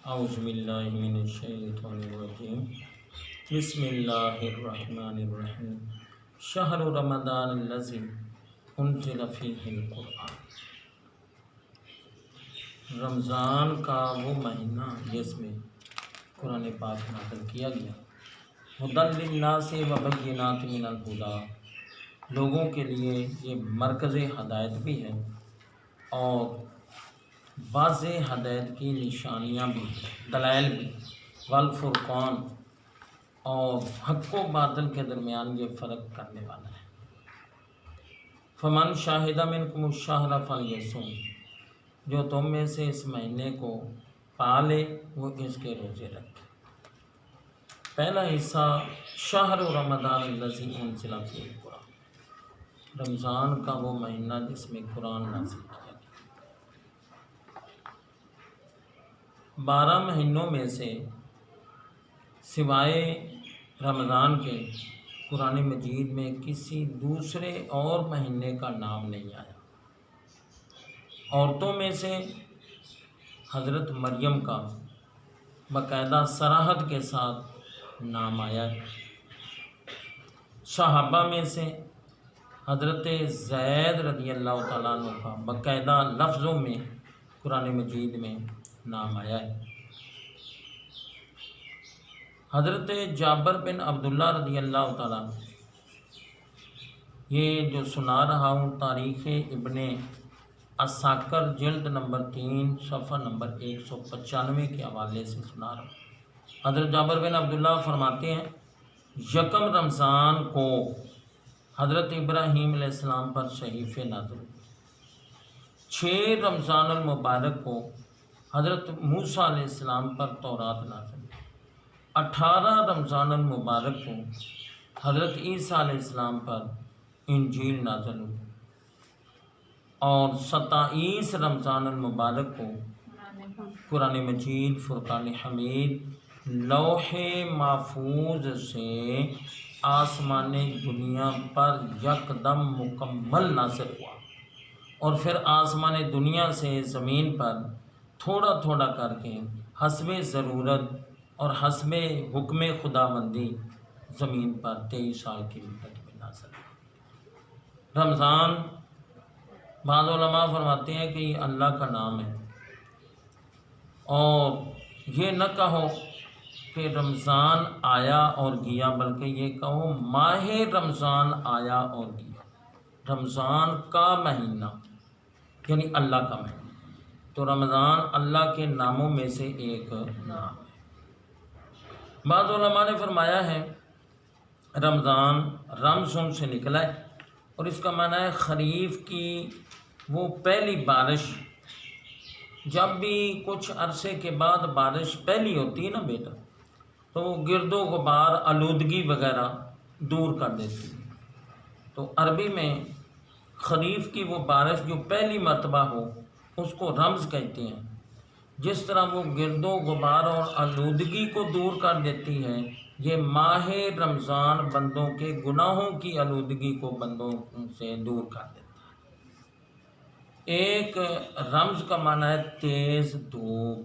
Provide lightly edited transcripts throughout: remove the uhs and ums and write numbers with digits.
اعوذ باللہ من الشیطان الرجیم بسم اللہ الرحمن الرحیم شہر رمضان الذی انزل فیہ القرآن۔ رمضان کا وہ مہینہ جس میں قرآن پاک نازل کیا گیا، ھدی للناس وبینات من الہدی، لوگوں کے لیے یہ مرکز ہدایت بھی ہے اور واضح ہدایت کی نشانیاں بھی، دلائل بھی، والفرقان، اور حق و باطل کے درمیان یہ فرق کرنے والا ہے۔ فمن شاہد منکم الشہر فلیصم، جو تم میں سے اس مہینے کو پالے وہ اس کے روزے رکھے۔ پہلا حصہ شہر رمضان الذی انزل فیہ القرآن، رمضان کا وہ مہینہ جس میں قرآن نازل کیا گیا۔ 12 مہینوں میں سے سوائے رمضان کے قرآن مجید میں کسی دوسرے اور مہینے کا نام نہیں آیا۔ عورتوں میں سے حضرت مریم کا باقاعدہ صراحت کے ساتھ نام آیا ہے۔ صحابہ میں سے حضرت زید رضی اللہ تعالیٰ عنہ کا باقاعدہ لفظوں میں قرآن مجید میں نام آیا ہے۔ حضرت جابر بن عبداللہ رضی اللہ تعالیٰ، یہ جو سنا رہا ہوں تاریخ ابن عساکر جلد نمبر 3 صفحہ نمبر 195 کے حوالے سے سنا رہا ہوں۔ حضرت جابر بن عبداللہ فرماتے ہیں، یکم رمضان کو حضرت ابراہیم علیہ السلام پر صحیفے نازل ہوئے۔ 6 رمضان المبارک کو حضرت موسیٰ علیہ السلام پر تورات نازل ہوئی۔ 18 رمضان المبارک کو حضرت عیسیٰ علیہ السلام پر انجیل نازل ہوئی، اور 27 رمضان المبارک کو قرآن مجید فرقان حمید لوح محفوظ سے آسمان دنیا پر یکدم مکمل نازل ہوا، اور پھر آسمان دنیا سے زمین پر تھوڑا تھوڑا کر کے حسب ضرورت اور حسب حکم خداوندی زمین پر 23 سال کی مدت میں نازل ہوا۔ رمضان بعض علماء فرماتے ہیں کہ یہ اللہ کا نام ہے، اور یہ نہ کہو کہ رمضان آیا اور گیا، بلکہ یہ کہو ماہ رمضان آیا اور گیا۔ رمضان کا مہینہ یعنی اللہ کا مہینہ، تو رمضان اللہ کے ناموں میں سے ایک نام ہے۔ بعض علماء نے فرمایا ہے رمضان رمضان سے نکلا ہے، اور اس کا معنی ہے خریف کی وہ پہلی بارش۔ جب بھی کچھ عرصے کے بعد بارش پہلی ہوتی ہے نا بیٹا، تو وہ گرد و غبار آلودگی وغیرہ دور کر دیتی ہے۔ تو عربی میں خریف کی وہ بارش جو پہلی مرتبہ ہو اس کو رمض کہتے ہیں۔ جس طرح وہ گرد و غبار اور آلودگی کو دور کر دیتی ہے، یہ ماہ رمضان بندوں کے گناہوں کی آلودگی کو بندوں سے دور کر دیتا ہے۔ ایک رمض کا معنی ہے تیز دھوپ،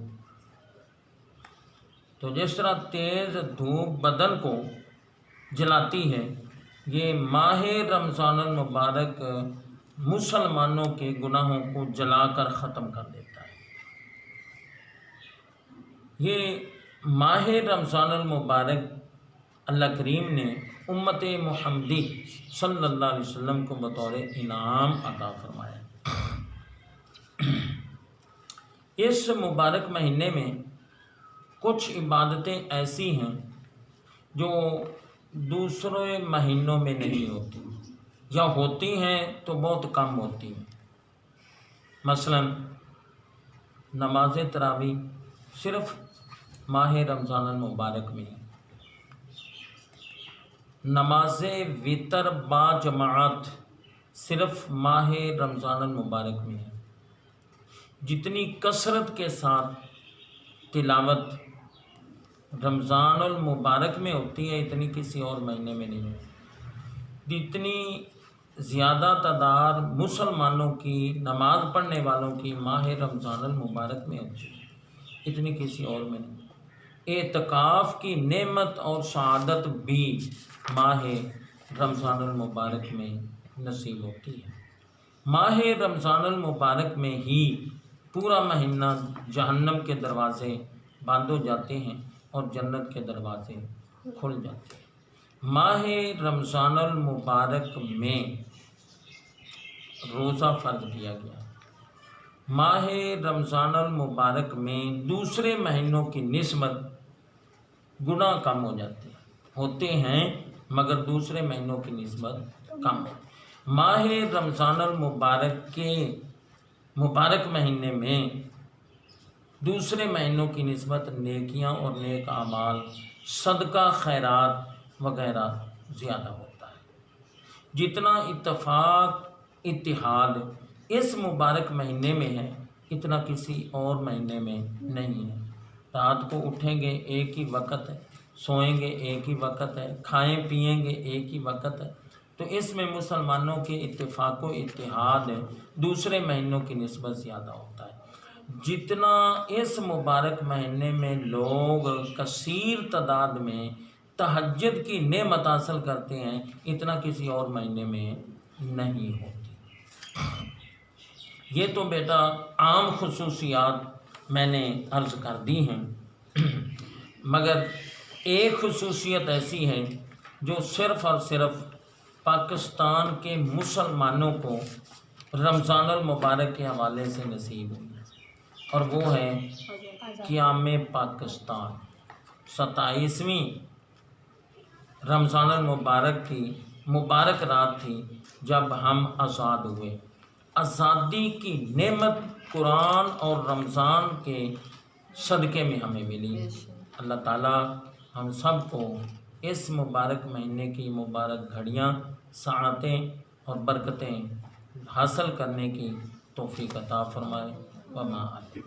تو جس طرح تیز دھوپ بدن کو جلاتی ہے، یہ ماہ رمضان المبارک مسلمانوں کے گناہوں کو جلا کر ختم کر دیتا ہے۔ یہ ماہ رمضان المبارک اللہ کریم نے امت محمدی صلی اللہ علیہ وسلم کو بطور انعام عطا فرمایا۔ اس مبارک مہینے میں کچھ عبادتیں ایسی ہیں جو دوسرے مہینوں میں نہیں ہوتی، یا ہوتی ہیں تو بہت کم ہوتی ہیں۔ مثلا نماز تراویح صرف ماہ رمضان المبارک میں ہے، نماز وتر با جماعت صرف ماہ رمضان المبارک میں ہے۔ جتنی کثرت کے ساتھ تلاوت رمضان المبارک میں ہوتی ہے اتنی کسی اور مہینے میں نہیں ہوتی۔ جتنی زیادہ تعداد مسلمانوں کی نماز پڑھنے والوں کی ماہ رمضان المبارک میں ہوتی ہے، اتنی کسی اور میں نہیں۔ اعتکاف کی نعمت اور سعادت بھی ماہ رمضان المبارک میں نصیب ہوتی ہے۔ ماہ رمضان المبارک میں ہی پورا مہینہ جہنم کے دروازے بند ہو جاتے ہیں اور جنت کے دروازے کھل جاتے ہیں۔ ماہ رمضان المبارک میں روزہ فرض کیا گیا۔ ماہ رمضان المبارک میں دوسرے مہینوں کی نسبت گناہ کم ہو جاتے ہیں، ہوتے ہیں مگر دوسرے مہینوں کی نسبت کم ہے۔ ماہ رمضان المبارک کے مبارک مہینے میں دوسرے مہینوں کی نسبت نیکیاں اور نیک اعمال، صدقہ، خیرات وغیرہ زیادہ ہوتا ہے۔ جتنا اتفاق اتحاد اس مبارک مہینے میں ہے اتنا کسی اور مہینے میں نہیں ہے۔ رات کو اٹھیں گے ایک ہی وقت ہے، سوئیں گے ایک ہی وقت ہے، کھائیں پئیں گے ایک ہی وقت ہے، تو اس میں مسلمانوں کے اتفاق و اتحاد دوسرے مہینوں کی نسبت زیادہ ہوتا ہے۔ جتنا اس مبارک مہینے میں لوگ کثیر تعداد میں تہجد کی نعمت حاصل کرتے ہیں اتنا کسی اور مہینے میں نہیں ہوتی۔ یہ تو بیٹا عام خصوصیات میں نے عرض کر دی ہیں، مگر ایک خصوصیت ایسی ہے جو صرف اور صرف پاکستان کے مسلمانوں کو رمضان المبارک کے حوالے سے نصیب ہوئی ہے، اور وہ ہے قیام پاکستان۔ 27ویں رمضان المبارک کی مبارک رات تھی جب ہم آزاد ہوئے۔ آزادی کی نعمت قرآن اور رمضان کے صدقے میں ہمیں ملی۔ اللہ تعالیٰ ہم سب کو اس مبارک مہینے کی مبارک گھڑیاں، سعادتیں اور برکتیں حاصل کرنے کی توفیق عطا فرمائے۔ وما علیہ۔